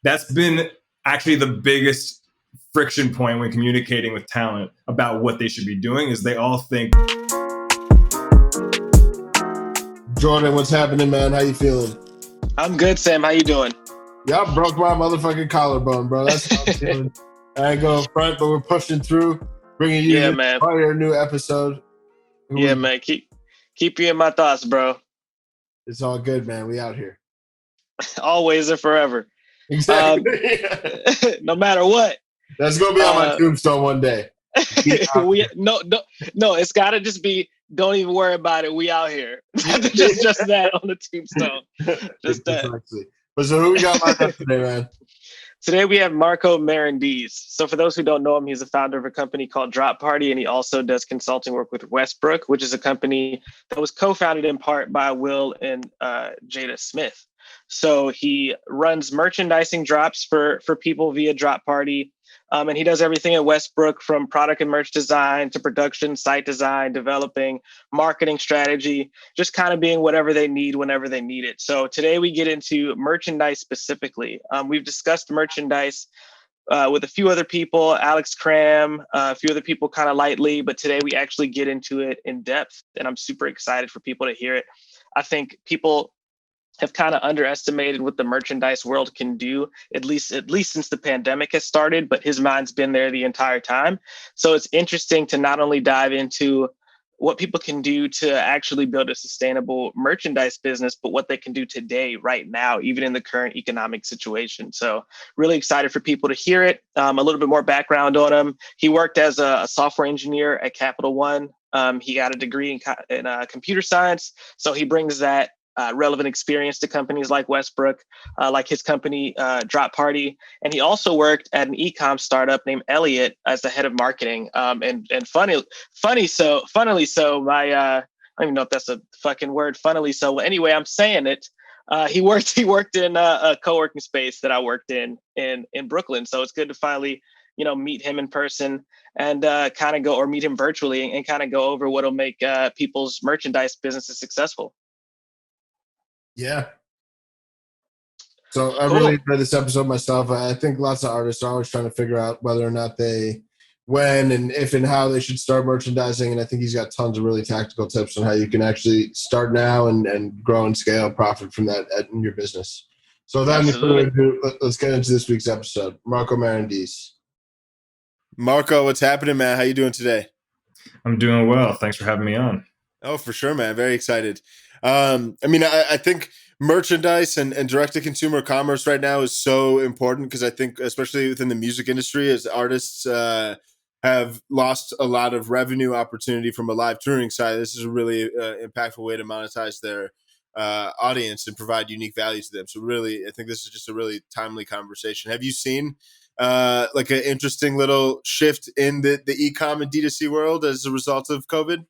That's been actually the biggest friction point when communicating with talent about what they should be doing is they all think. Jordan, what's happening, man? How you feeling? I'm good, Sam. How you doing? Yeah, I broke my motherfucking collarbone, bro. That's how I'm feeling. I ain't going front, but we're pushing through, bringing you Yeah, man. a new episode. Yeah, man. Keep you in my thoughts, bro. It's all good, man. We out here. Always and forever. Exactly. No matter what. That's gonna be on my tombstone one day. No. It's gotta just be. Don't even worry about it. We out here. just that on the tombstone. Just that. Exactly. But so who we got lined up today, man? Today we have Marco Marandiz. So for those who don't know him, he's the founder of a company called Drop Party, and he also does consulting work with Westbrook, which is a company that was co-founded in part by Will and Jada Smith. So he runs merchandising drops for people via Drop Party. And he does everything at Westbrook, from product and merch design to production, site design, developing, marketing strategy, just kind of being whatever they need whenever they need it. So today we get into merchandise specifically. We've discussed merchandise with a few other people, Alex Cram, a few other people kind of lightly, but today we actually get into it in depth, and I'm super excited for people to hear it. I think people have kind of underestimated what the merchandise world can do, at least since the pandemic has started, but his mind's been there the entire time. So it's interesting to not only dive into what people can do to actually build a sustainable merchandise business, but what they can do today, right now, even in the current economic situation. So really excited for people to hear it. A little bit more background on him. He worked as a software engineer at Capital One. He got a degree in computer science. So he brings that relevant experience to companies like Westbrook, like his company, Drop Party. And he also worked at an e-com startup named Elliott as the head of marketing. And funnily so, my, I don't even know if that's a fucking word, funnily so. Well, anyway, I'm saying it. He worked in a co-working space that I worked in Brooklyn. So it's good to finally, meet him in person and kind of go, or meet him virtually and kind of go over what'll make people's merchandise businesses successful. Yeah. So I really enjoyed this episode myself. I think lots of artists are always trying to figure out whether or not when and if and how they should start merchandising. And I think he's got tons of really tactical tips on how you can actually start now and grow and scale and profit from that in your business. So without any further ado, let's get into this week's episode. Marco Marandiz. Marco, what's happening, man? How you doing today? I'm doing well. Thanks for having me on. Oh, for sure, man. Very excited. I think merchandise and direct-to-consumer commerce right now is so important because I think, especially within the music industry, as artists have lost a lot of revenue opportunity from a live touring side, this is a really impactful way to monetize their audience and provide unique value to them. So really, I think this is just a really timely conversation. Have you seen like an interesting little shift in the e-com and D2C world as a result of COVID?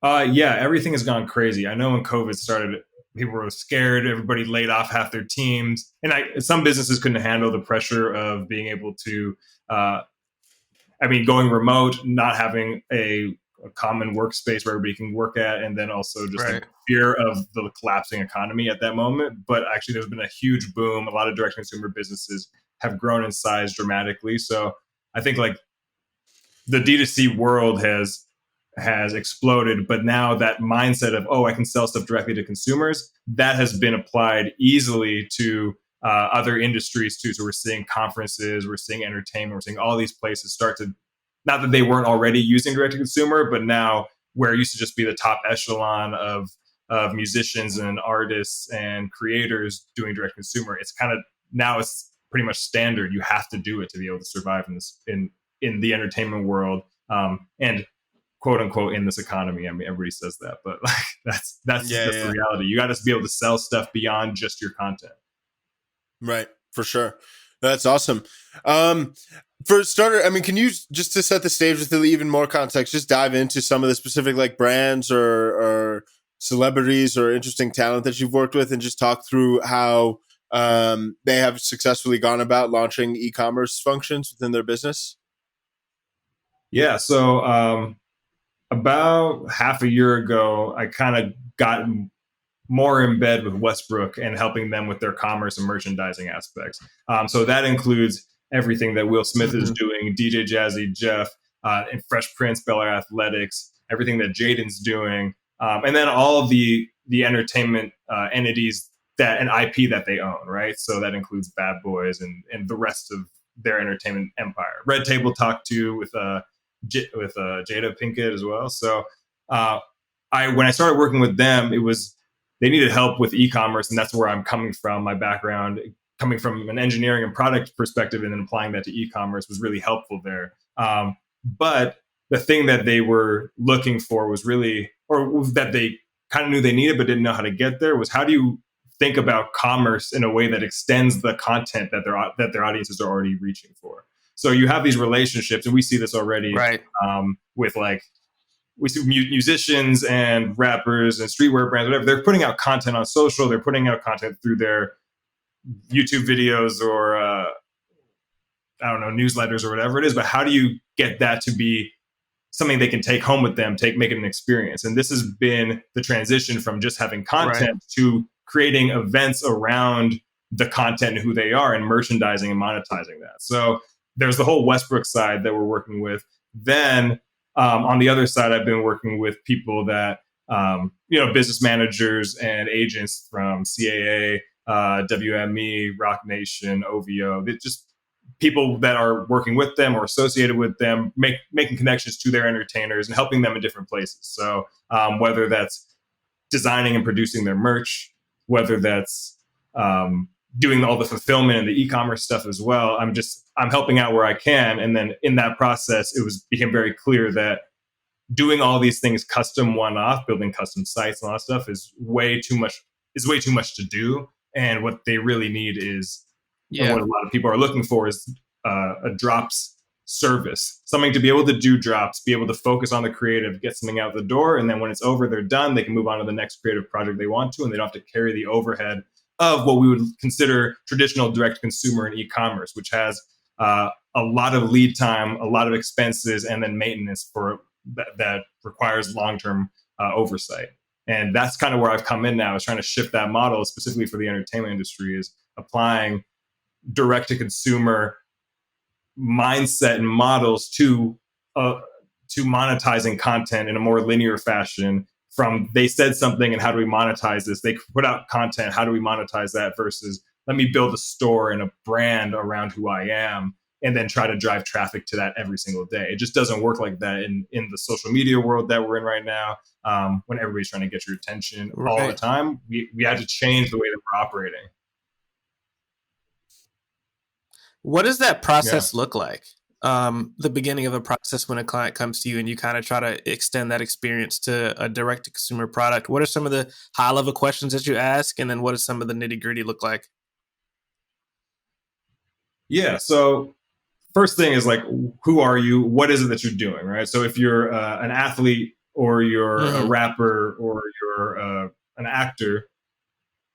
Yeah, everything has gone crazy. I know when COVID started, people were scared. Everybody laid off half their teams. And some businesses couldn't handle the pressure of being able to, going remote, not having a common workspace where everybody can work at, and then also just the fear of the collapsing economy at that moment. But actually, there's been a huge boom. A lot of direct consumer businesses have grown in size dramatically. So I think like the D2C world has exploded, but now that mindset of, I can sell stuff directly to consumers, that has been applied easily to other industries too. So we're seeing conferences, we're seeing entertainment, we're seeing all these places start to, not that they weren't already using direct to consumer, but now where it used to just be the top echelon of musicians and artists and creators doing direct consumer, it's kind of, now it's pretty much standard. You have to do it to be able to survive in the entertainment world. And quote unquote in this economy. I mean, everybody says that, but like that's the reality. You got to be able to sell stuff beyond just your content. Right, for sure. That's awesome. For starter, can you, just to set the stage with even more context, just dive into some of the specific like brands or celebrities or interesting talent that you've worked with, and just talk through how they have successfully gone about launching e-commerce functions within their business? Yeah. So about half a year ago, I kind of got more in bed with Westbrook and helping them with their commerce and merchandising aspects. So that includes everything that Will Smith is doing, DJ Jazzy Jeff, and Fresh Prince, Bel Air Athletics, everything that Jaden's doing, and then all of the entertainment entities that and IP that they own, right? So that includes Bad Boys and the rest of their entertainment empire. Red Table Talk too with Jada Pinkett as well. So when I started working with them, they needed help with e-commerce, and that's where I'm coming from. My background, coming from an engineering and product perspective, and then applying that to e-commerce was really helpful there. But the thing that they were looking for was really, or that they kind of knew they needed but didn't know how to get there, was how do you think about commerce in a way that extends the content that their audiences are already reaching for. So you have these relationships, and we see this already, right. With like, we see musicians and rappers and streetwear brands, whatever. They're putting out content on social. They're putting out content through their YouTube videos or newsletters or whatever it is. But how do you get that to be something they can take home with them, make it an experience? And this has been the transition from just having content to creating events around the content and who they are, and merchandising and monetizing that. So there's the whole Westbrook side that we're working with. Then on the other side, I've been working with people that, business managers and agents from CAA, WME, Rock Nation, OVO, just people that are working with them or associated with them, making connections to their entertainers and helping them in different places. So whether that's designing and producing their merch, whether that's doing all the fulfillment and the e-commerce stuff as well, I'm helping out where I can. And then in that process, became very clear that doing all these things custom one-off, building custom sites and all that stuff is way too much to do. And what they really need is, and what a lot of people are looking for is a drops service, something to be able to do drops, be able to focus on the creative, get something out the door. And then when it's over, they're done. They can move on to the next creative project they want to, and they don't have to carry the overhead of what we would consider traditional direct consumer and e-commerce, which has a lot of lead time, a lot of expenses, and then maintenance that requires long-term oversight. And that's kind of where I've come in now, is trying to shift that model specifically for the entertainment industry, is applying direct to consumer mindset and models to monetizing content in a more linear fashion. From they said something and how do we monetize this? They put out content, how do we monetize that? Versus let me build a store and a brand around who I am and then try to drive traffic to that every single day. It just doesn't work like that in the social media world that we're in right now, when everybody's trying to get your attention all the time. We had to change the way that we're operating. What does that process look like? The beginning of a process when a client comes to you and you kind of try to extend that experience to a direct-to-consumer product. What are some of the high-level questions that you ask? And then what does some of the nitty-gritty look like? Yeah, so first thing is like, who are you? What is it that you're doing, right? So if you're an athlete or you're a rapper or you're an actor,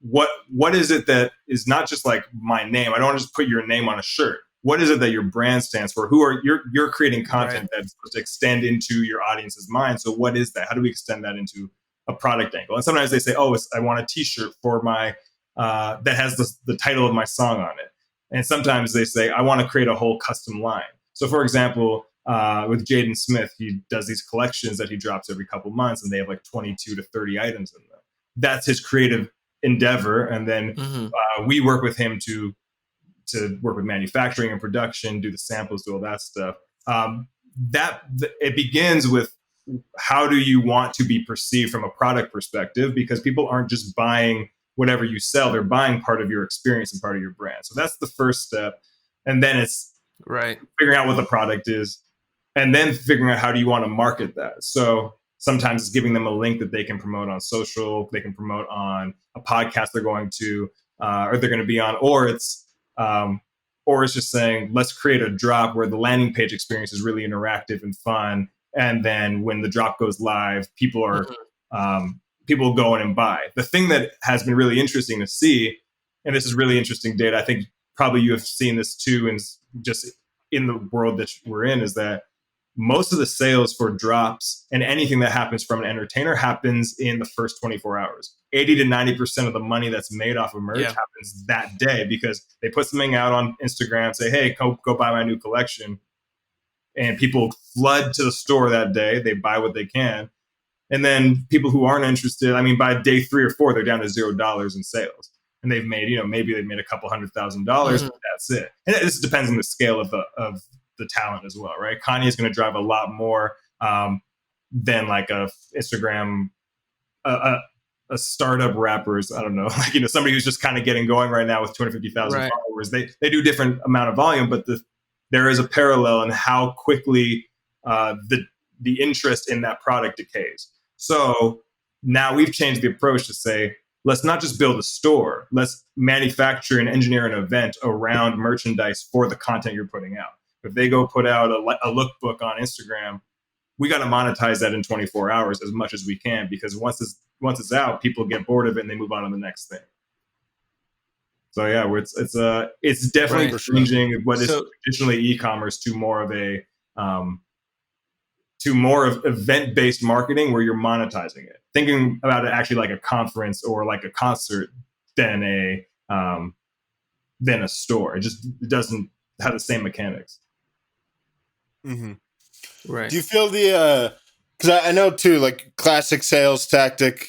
what is it that is not just like my name? I don't want to just put your name on a shirt. What is it that your brand stands for? You're creating content that's supposed to extend into your audience's mind. So what is that? How do we extend that into a product angle? And sometimes they say, I want a t-shirt for my, that has the title of my song on it. And sometimes they say, I want to create a whole custom line. So for example, with Jaden Smith, he does these collections that he drops every couple months, and they have like 22 to 30 items in them. That's his creative endeavor. And then we work with him to work with manufacturing and production, do the samples, do all that stuff. It begins with, how do you want to be perceived from a product perspective? Because people aren't just buying whatever you sell, they're buying part of your experience and part of your brand. So that's the first step. And then it's figuring out what the product is, and then figuring out how do you want to market that. So sometimes it's giving them a link that they can promote on social, they can promote on a podcast they're going to, or they're going to be on, or it's just saying, let's create a drop where the landing page experience is really interactive and fun. And then when the drop goes live, people go in and buy. The thing that has been really interesting to see, and this is really interesting data, I think probably you have seen this too, and just in the world that we're in, is that most of the sales for drops and anything that happens from an entertainer happens in the first 24 hours. 80 to 90% of the money that's made off of merch happens that day, because they put something out on Instagram, say, hey, go buy my new collection. And people flood to the store that day. They buy what they can. And then people who aren't interested, I mean, by day 3 or 4, they're down to $0 in sales. And they've made, maybe they've made a couple $100,000, but that's it. And this depends on the scale of the talent as well, right? Kanye is going to drive a lot more than like a Instagram, a startup rappers. I don't know, like, somebody who's just kind of getting going right now with 250,000 followers. They do different amount of volume, but there is a parallel in how quickly the interest in that product decays. So now we've changed the approach to say, let's not just build a store. Let's manufacture and engineer an event around merchandise for the content you're putting out. If they go put out a lookbook on Instagram, we got to monetize that in 24 hours as much as we can, because once it's out, people get bored of it and they move on to the next thing. So yeah, it's definitely changing what is traditionally e-commerce to more of event-based marketing where you're monetizing it. Thinking about it actually like a conference or like a concert than a store. It doesn't have the same mechanics. Mm-hmm. Right. Do you feel because I know too, like classic sales tactic,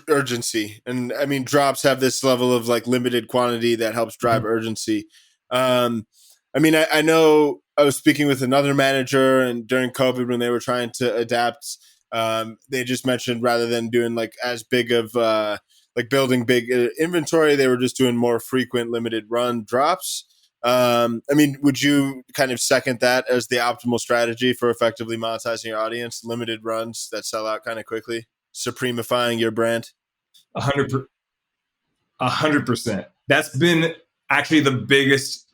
urgency. And I mean, drops have this level of like limited quantity that helps drive urgency. I know I was speaking with another manager, and during COVID when they were trying to adapt, they just mentioned rather than doing like as big of like building big inventory, they were just doing more frequent limited run drops. Would you kind of second that as the optimal strategy for effectively monetizing your audience? Limited runs that sell out kind of quickly, supremifying your brand? 100%. That's been actually the biggest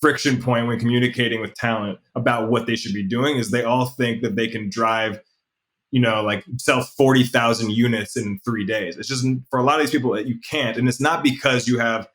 friction point when communicating with talent about what they should be doing. Is they all think that they can drive, like sell 40,000 units in 3 days. It's just, for a lot of these people, that you can't. And it's not because you have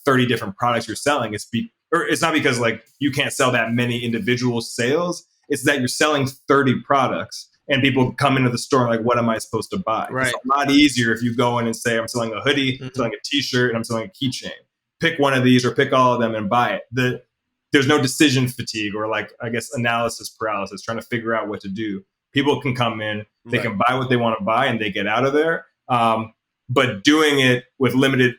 30 different products you're selling. It's not because like you can't sell that many individual sales. It's that you're selling 30 products and people come into the store like, what am I supposed to buy? Right. It's a lot easier if you go in and say, I'm selling a hoodie, I'm selling a t-shirt, and I'm selling a keychain. Pick one of these or pick all of them and buy it. There's no decision fatigue or like, I guess, analysis paralysis, trying to figure out what to do. People can come in, they can buy what they want to buy, and they get out of there. But doing it with limited,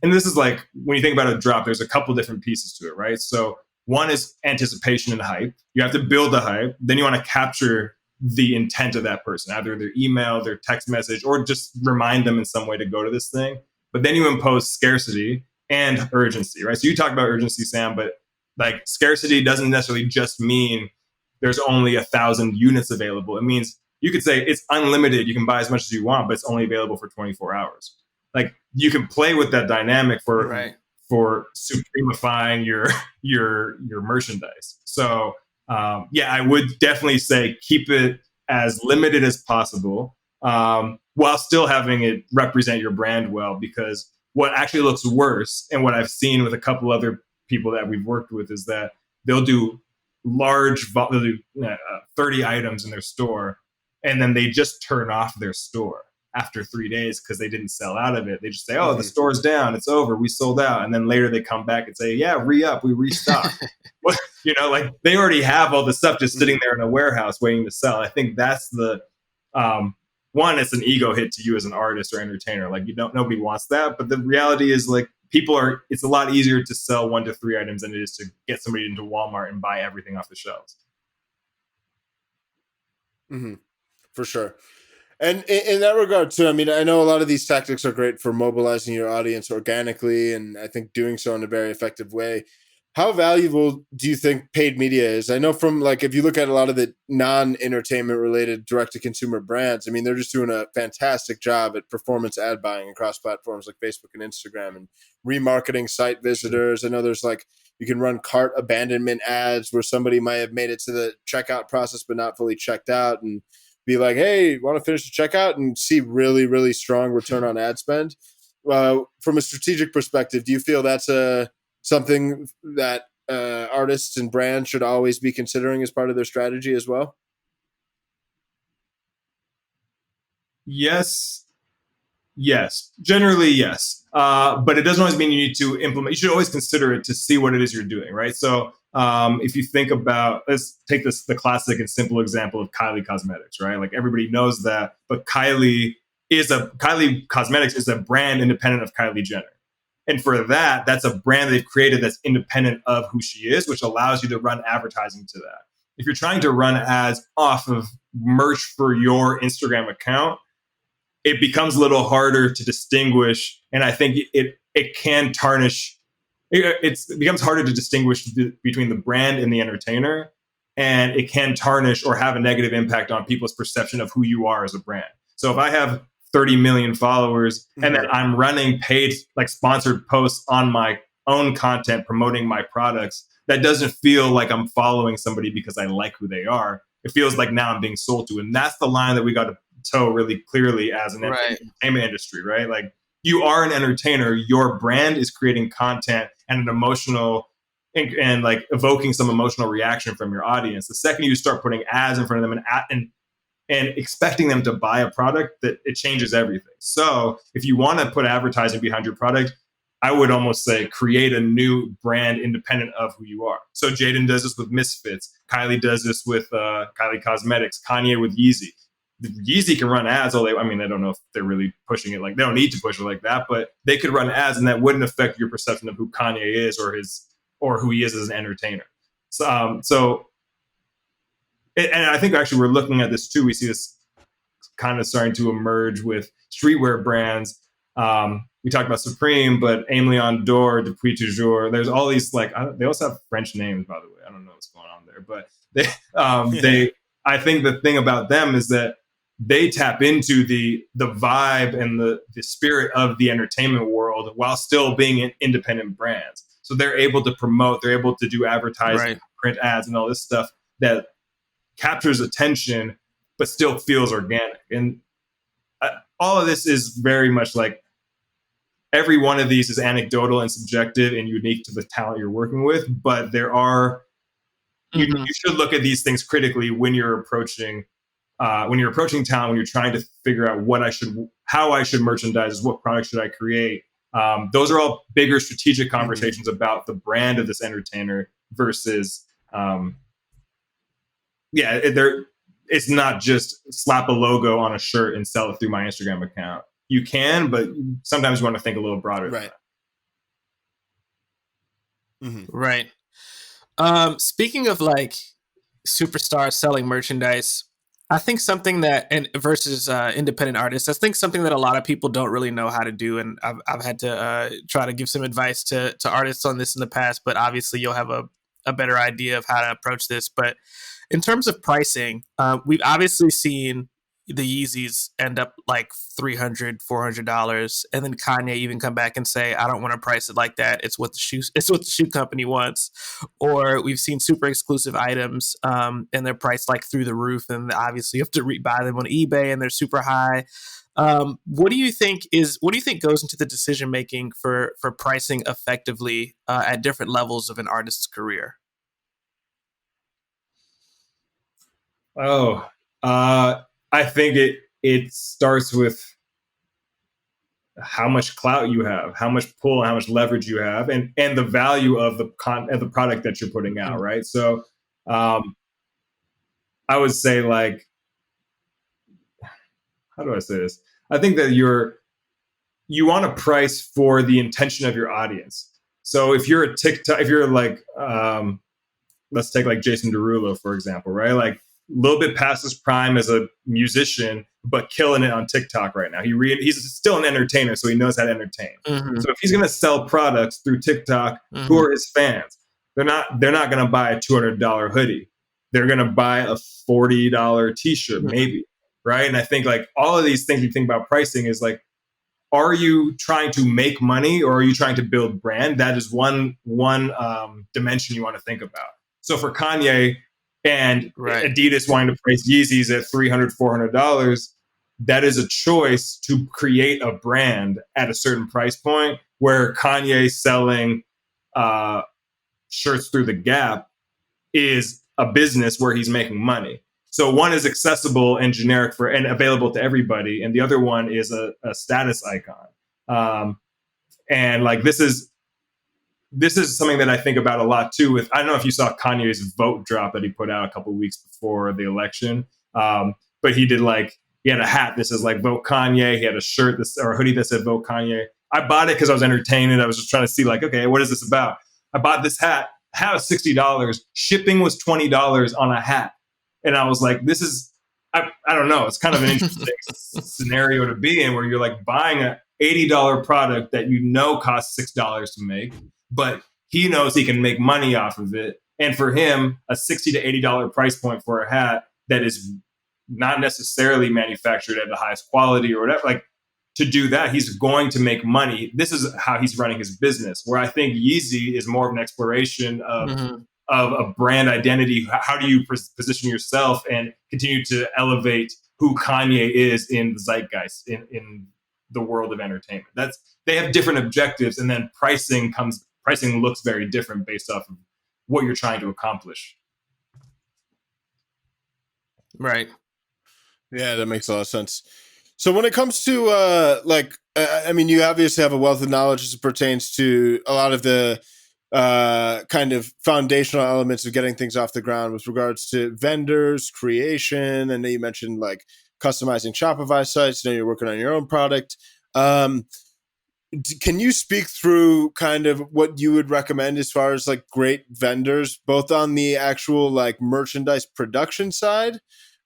and this is like, when you think about a drop, there's a couple different pieces to it, right? So one is anticipation and hype. You have to build the hype. Then you want to capture the intent of that person, either their email, their text message, or just remind them in some way to go to this thing. But then you impose scarcity and urgency, right? So you talk about urgency, Sam, but like scarcity doesn't necessarily just mean there's only 1,000 units available. It means you could say it's unlimited. You can buy as much as you want, but it's only available for 24 hours. Like you can play with that dynamic for supremifying your merchandise. So I would definitely say keep it as limited as possible, while still having it represent your brand well, because what actually looks worse, and what I've seen with a couple other people that we've worked with, is that they'll do 30 items in their store, and then they just turn off their store after 3 days because they didn't sell out of it. They just say, oh, the store's down, it's over, we sold out. And then later they come back and say, yeah, re-up, we restocked. Like they already have all the stuff just sitting there in a warehouse waiting to sell. I think that's the one, it's an ego hit to you as an artist or entertainer. Like nobody wants that. But the reality is, like, it's a lot easier to sell 1 to 3 items than it is to get somebody into Walmart and buy everything off the shelves. Mm-hmm. For sure. And in that regard too, I mean, I know a lot of these tactics are great for mobilizing your audience organically, and I think doing so in a very effective way. How valuable do you think paid media is? I know from, like, if you look at a lot of the non-entertainment related direct-to-consumer brands, I mean, they're just doing a fantastic job at performance ad buying across platforms like Facebook and Instagram, and remarketing site visitors. I know there's like, you can run cart abandonment ads where somebody might have made it to the checkout process but not fully checked out, and be like, hey, want to finish the checkout, and see really, really strong return on ad spend. From a strategic perspective, do you feel that's something that artists and brands should always be considering as part of their strategy as well? Yes, generally yes, but it doesn't always mean you need to implement. You should always consider it to see what it is you're doing, right? So if you think about, let's take the classic and simple example of Kylie Cosmetics, right? Like everybody knows that, but Kylie Cosmetics is a brand independent of Kylie Jenner. And for that, that's a brand they've created that's independent of who she is, which allows you to run advertising to that. If you're trying to run ads off of merch for your Instagram account, it becomes a little harder to distinguish. And I think it can tarnish. It becomes harder to distinguish between the brand and the entertainer. And it can tarnish or have a negative impact on people's perception of who you are as a brand. So if I have 30 million followers and then I'm running paid, like sponsored posts on my own content promoting my products, that doesn't feel like I'm following somebody because I like who they are. It feels like now I'm being sold to. And that's the line that we got to toe really clearly as an entertainment industry, right? Like you are an entertainer, your brand is creating content and an emotional and like evoking some emotional reaction from your audience. The second you start putting ads in front of them and expecting them to buy a product, that it changes everything. So if you want to put advertising behind your product, I would almost say create a new brand independent of who you are. So Jaden does this with Misfits. Kylie does this with Kylie Cosmetics. Kanye with Yeezy. Yeezy can run ads all day. I mean, I don't know if they're really pushing it like, they don't need to push it like that, but they could run ads and that wouldn't affect your perception of who Kanye is or who he is as an entertainer. And I think actually we're looking at this too. We see this kind of starting to emerge with streetwear brands. We talked about Supreme, but Aime Leon Dore, Depuis Toujours. There's all these they also have French names, by the way. I don't know what's going on there, but I think the thing about them is that they tap into the vibe and the spirit of the entertainment world while still being independent brands. So they're able to promote, they're able to do advertising, print ads, and all this stuff that captures attention, but still feels organic. And all of this is very much like every one of these is anecdotal and subjective and unique to the talent you're working with. But there are, you should look at these things critically when you're approaching talent, when you're trying to figure out how I should merchandise, what product should I create. Those are all bigger strategic conversations about the brand of this entertainer versus, it's not just slap a logo on a shirt and sell it through my Instagram account. You can, but sometimes you want to think a little broader. Right. Right. Speaking of like superstars selling merchandise, I think something that versus independent artists, I think something that a lot of people don't really know how to do, and I've had to try to give some advice to artists on this in the past, but obviously you'll have a better idea of how to approach this. But in terms of pricing, we've obviously seen the Yeezys end up like $300, $400, and then Kanye even come back and say, "I don't want to price it like that. It's what the shoe company wants." Or we've seen super exclusive items, and they're priced like through the roof, and obviously you have to buy them on eBay, and they're super high. What do you think goes into the decision making for pricing effectively at different levels of an artist's career? I think it starts with how much clout you have, how much pull, how much leverage you have, and the value of the product that you're putting out, right? So, I would say, like, how do I say this? I think that you want to price for the intention of your audience. So if you're if you're like, let's take like Jason Derulo, for example, right? Like, a little bit past his prime as a musician, but killing it on TikTok right now. He's still an entertainer, so he knows how to entertain. So if he's going to sell products through TikTok, who are his fans? They're not going to buy a $200 hoodie. They're going to buy a $40 t-shirt, maybe, right? And I think like all of these things you think about pricing is like, are you trying to make money or are you trying to build brand? That is one dimension you want to think about. So for Kanye, and Adidas wanting to price Yeezys at $300, $400, that is a choice to create a brand at a certain price point, where Kanye selling shirts through the Gap is a business where he's making money. So one is accessible and generic and available to everybody, and the other one is a status icon. And like this is something that I think about a lot too. I don't know if you saw Kanye's vote drop that he put out a couple of weeks before the election, but he had a hat that says like "Vote Kanye." He had a shirt or a hoodie that said "Vote Kanye." I bought it because I was entertained and I was just trying to see like, okay, what is this about? I bought this hat. Hat was $60. Shipping was $20 on a hat. And I was like, this is, I don't know. It's kind of an interesting scenario to be in where you're like buying an $80 product that you know costs $6 to make, but he knows he can make money off of it. And for him, a $60 to $80 price point for a hat that is not necessarily manufactured at the highest quality or whatever, like to do that, he's going to make money. This is how he's running his business, where I think Yeezy is more of an exploration of a brand identity. How do you position yourself and continue to elevate who Kanye is in the zeitgeist, in the world of entertainment? They have different objectives, and then pricing looks very different based off of what you're trying to accomplish. Right. Yeah, that makes a lot of sense. So when it comes to I mean, you obviously have a wealth of knowledge as it pertains to a lot of the kind of foundational elements of getting things off the ground with regards to vendors, creation. And then you mentioned like customizing Shopify sites. Now you're working on your own product. Can you speak through kind of what you would recommend as far as like great vendors, both on the actual like merchandise production side,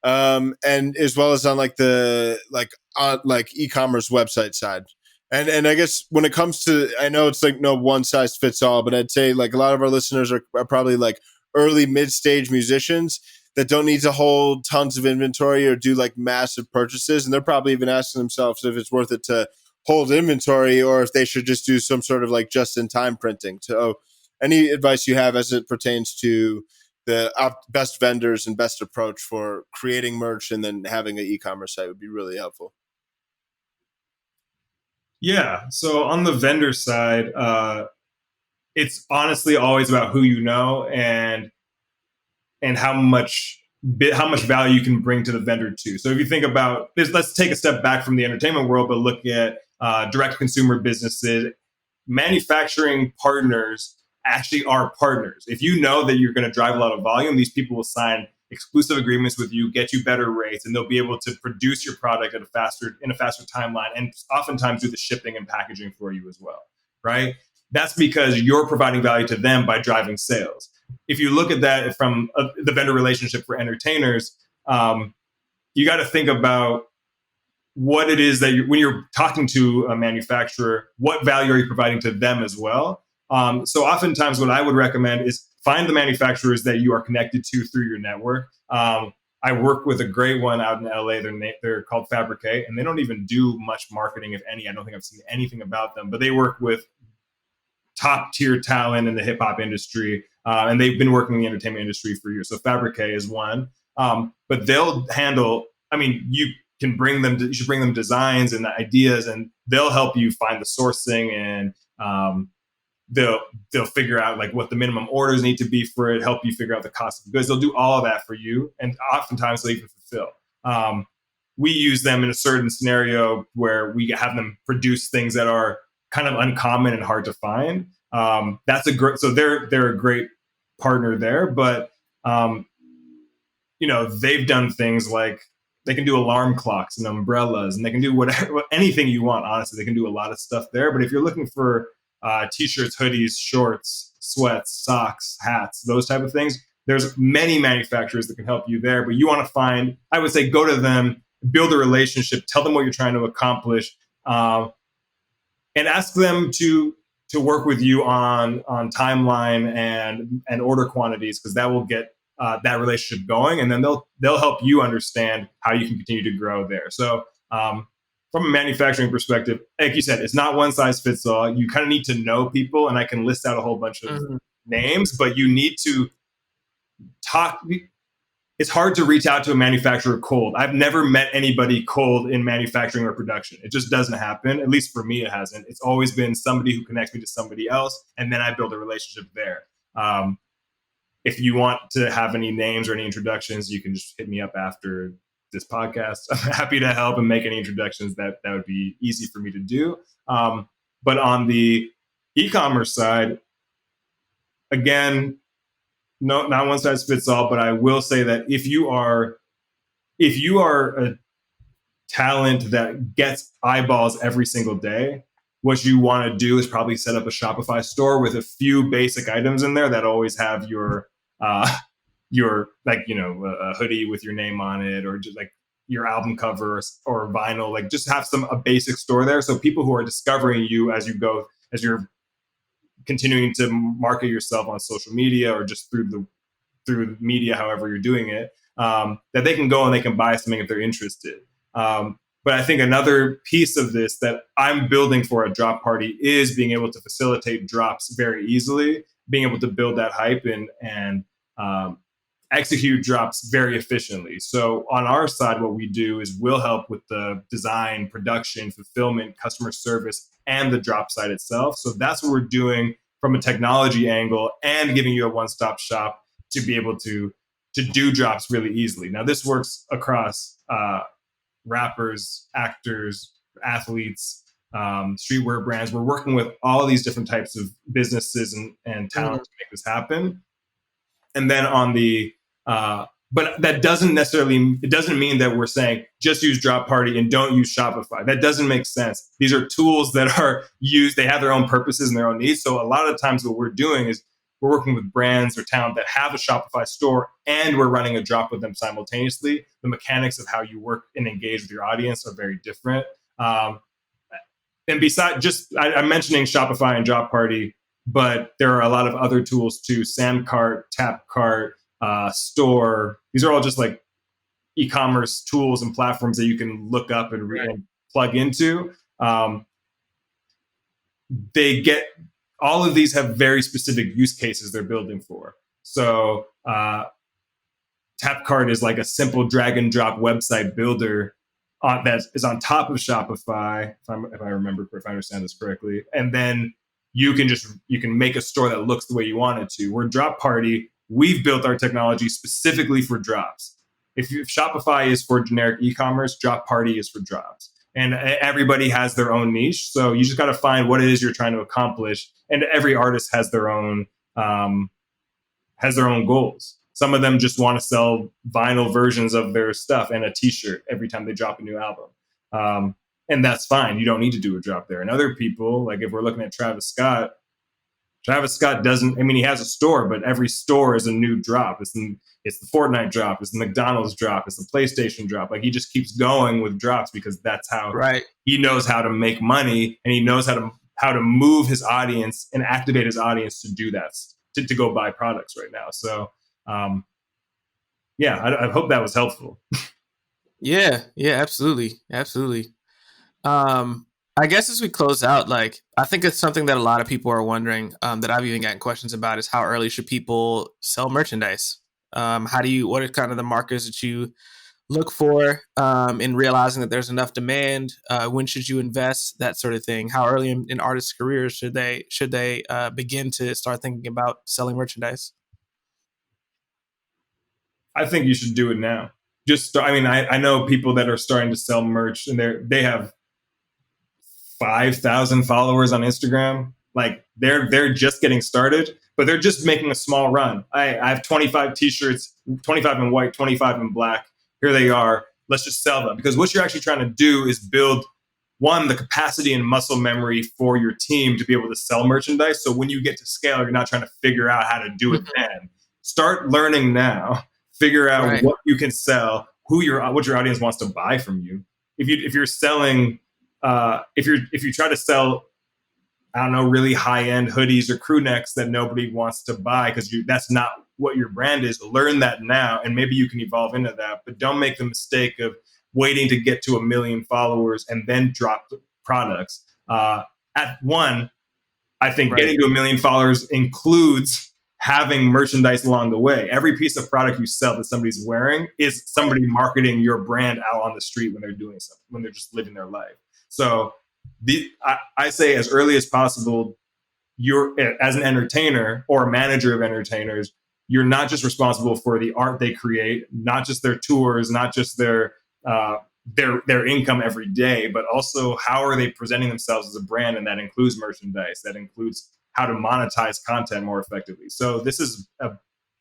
and as well as on like the like e-commerce website side? And I guess when it comes to, I know it's like no one size fits all, but I'd say like a lot of our listeners are probably like early mid-stage musicians that don't need to hold tons of inventory or do like massive purchases. And they're probably even asking themselves if it's worth it to hold inventory or if they should just do some sort of like just-in-time printing. So any advice you have as it pertains to the best vendors and best approach for creating merch and then having an e-commerce site would be really helpful. Yeah. So on the vendor side, it's honestly always about who you know and how much value you can bring to the vendor too. So if you think about this, let's take a step back from the entertainment world, but look at direct consumer businesses. Manufacturing partners actually are partners. If you know that you're going to drive a lot of volume, these people will sign exclusive agreements with you, get you better rates, and they'll be able to produce your product in a faster timeline, and oftentimes do the shipping and packaging for you as well, right? That's because you're providing value to them by driving sales. If you look at that from the vendor relationship for entertainers, you got to think about what it is that when you're talking to a manufacturer, what value are you providing to them as well? So oftentimes what I would recommend is find the manufacturers that you are connected to through your network. I work with a great one out in LA. They're called Fabricate, and they don't even do much marketing, if any. I don't think I've seen anything about them, but they work with top tier talent in the hip hop industry. And they've been working in the entertainment industry for years. So Fabricate is one, but they'll handle, you should bring them designs and ideas, and they'll help you find the sourcing, and they'll figure out like what the minimum orders need to be for it, help you figure out the cost of goods. They'll do all of that for you. And oftentimes they'll even fulfill. We use them in a certain scenario where we have them produce things that are kind of uncommon and hard to find. So they're a great partner there, but they've done things like they can do alarm clocks and umbrellas, and they can do anything you want. Honestly, they can do a lot of stuff there. But if you're looking for t-shirts, hoodies, shorts, sweats, socks, hats, those type of things, there's many manufacturers that can help you there. But you want to find, I would say, go to them, build a relationship, tell them what you're trying to accomplish, and ask them to work with you on timeline and order quantities, because that will get that relationship going, and then they'll help you understand how you can continue to grow there. So from a manufacturing perspective, like you said, it's not one size fits all. You kind of need to know people, and I can list out a whole bunch of names, but you need to talk. It's hard to reach out to a manufacturer cold. I've never met anybody cold in manufacturing or production. It just doesn't happen. At least for me, it hasn't. It's always been somebody who connects me to somebody else, and then I build a relationship there. If you want to have any names or any introductions, you can just hit me up after this podcast. I'm happy to help and make any introductions that would be easy for me to do. But on the e-commerce side, again, no, not one size fits all, but I will say that if you are a talent that gets eyeballs every single day, what you want to do is probably set up a Shopify store with a few basic items in there that always have your like, you know, a hoodie with your name on it, or just like your album cover or vinyl. Like, just have a basic store there, so people who are discovering you as you're continuing to market yourself on social media or just through media, however you're doing it, that they can go and they can buy something if they're interested. But I think another piece of this that I'm building for a drop party is being able to facilitate drops very easily, being able to build that hype and execute drops very efficiently. So on our side, what we do is we'll help with the design, production, fulfillment, customer service, and the drop site itself. So that's what we're doing from a technology angle, and giving you a one-stop shop to be able to do drops really easily. Now, this works across rappers, actors, athletes, streetwear brands. We're working with all these different types of businesses and talent to make this happen. And then on the but that doesn't mean that we're saying just use Drop Party and don't use Shopify. That doesn't make sense. These are tools that are used, they have their own purposes and their own needs. So a lot of times what we're doing is we're working with brands or talent that have a Shopify store, and we're running a drop with them simultaneously. The mechanics of how you work and engage with your audience are very different. And besides, I'm mentioning Shopify and Drop Party, but there are a lot of other tools too: Samcart, Tapcart, Store. These are all just like e-commerce tools and platforms that you can look up and plug into. All of these have very specific use cases they're building for. So Tapcart is like a simple drag and drop website builder that is on top of Shopify, if I understand this correctly. And then you can make a store that looks the way you want it to. We're Drop Party. We've built our technology specifically for drops. If Shopify is for generic e-commerce, Drop Party is for drops. And everybody has their own niche. So you just got to find what it is you're trying to accomplish. And every artist has their own goals. Some of them just want to sell vinyl versions of their stuff and a T-shirt every time they drop a new album. And that's fine. You don't need to do a drop there. And other people, like if we're looking at Travis Scott he has a store, but every store is a new drop. It's the Fortnite drop, it's the McDonald's drop, it's the PlayStation drop. Like, he just keeps going with drops because that's how he knows how to make money, and he knows how to move his audience and activate his audience to do that, to go buy products right now. So I hope that was helpful. Yeah, absolutely. I guess as we close out, like, I think it's something that a lot of people are wondering, that I've even gotten questions about, is how early should people sell merchandise? What are kind of the markers that you look for in realizing that there's enough demand? When should you invest? That sort of thing. How early in artists' careers should they begin to start thinking about selling merchandise? I think you should do it now. I know people that are starting to sell merch, and they have 5,000 followers on Instagram. Like, they're just getting started, but they're just making a small run. I have 25 t-shirts, 25 in white, 25 in black. Here they are. Let's just sell them. Because what you're actually trying to do is build, one, the capacity and muscle memory for your team to be able to sell merchandise. So when you get to scale, you're not trying to figure out how to do it then. Start learning now. Figure out what you can sell, what your audience wants to buy from you. If you're selling, if you try to sell, I don't know, really high-end hoodies or crew necks that nobody wants to buy because that's not what your brand is, learn that now, and maybe you can evolve into that. But don't make the mistake of waiting to get to 1 million followers and then drop products. I think getting to 1 million followers includes having merchandise along the way. Every piece of product you sell that somebody's wearing is somebody marketing your brand out on the street when they're doing something, when they're just living their life. So I say as early as possible, you're, as an entertainer or a manager of entertainers, you're not just responsible for the art they create, not just their tours, not just their income every day, but also how are they presenting themselves as a brand, and that includes merchandise, that includes how to monetize content more effectively. So this is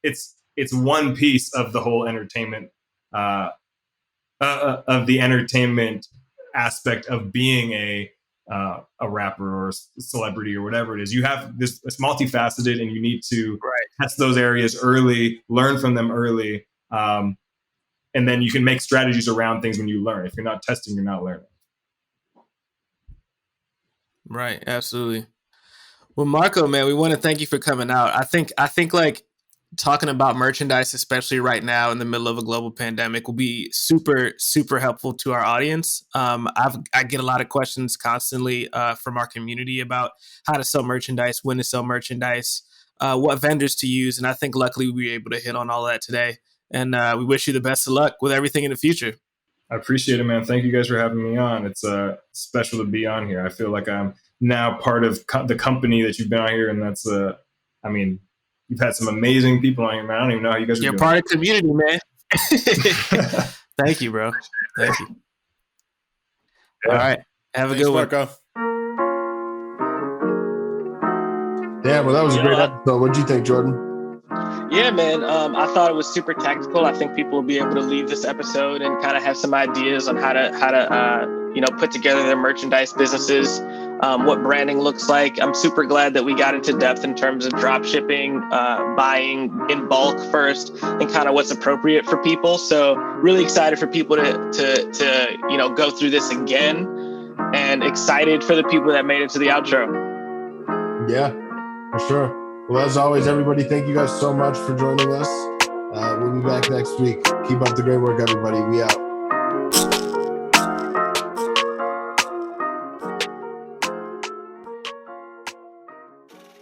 it's one piece of the whole entertainment of the entertainment aspect of being a rapper or a celebrity or whatever it is. You have this, it's multifaceted, and you need to test those areas early, learn from them early, and then you can make strategies around things when you learn. If you're not testing, you're not learning. Right, absolutely. Well, Marco, man, we want to thank you for coming out. I think like talking about merchandise, especially right now in the middle of a global pandemic, will be super, super helpful to our audience. I get a lot of questions constantly from our community about how to sell merchandise, when to sell merchandise, what vendors to use. And I think luckily we were able to hit on all of that today. And we wish you the best of luck with everything in the future. I appreciate it, man. Thank you guys for having me on. It's special to be on here. I feel like I'm now part of the company that you've been on here. And that's, I mean, you've had some amazing people on here, man. I don't even know how you guys are doing. You're part of the community, man. Thank you, bro. Thank you. Yeah. All right. Have a good one. Marco. Yeah, well, that was a great episode. What'd you think, Jordan? Yeah, man. I thought it was super tactical. I think people will be able to leave this episode and kind of have some ideas on how to put together their merchandise businesses, what branding looks like. I'm super glad that we got into depth in terms of drop shipping, buying in bulk first, and kind of what's appropriate for people. So really excited for people to go through this again, and excited for the people that made it to the outro. Yeah, for sure. Well, as always, everybody, thank you guys so much for joining us. We'll be back next week. Keep up the great work, everybody. We out.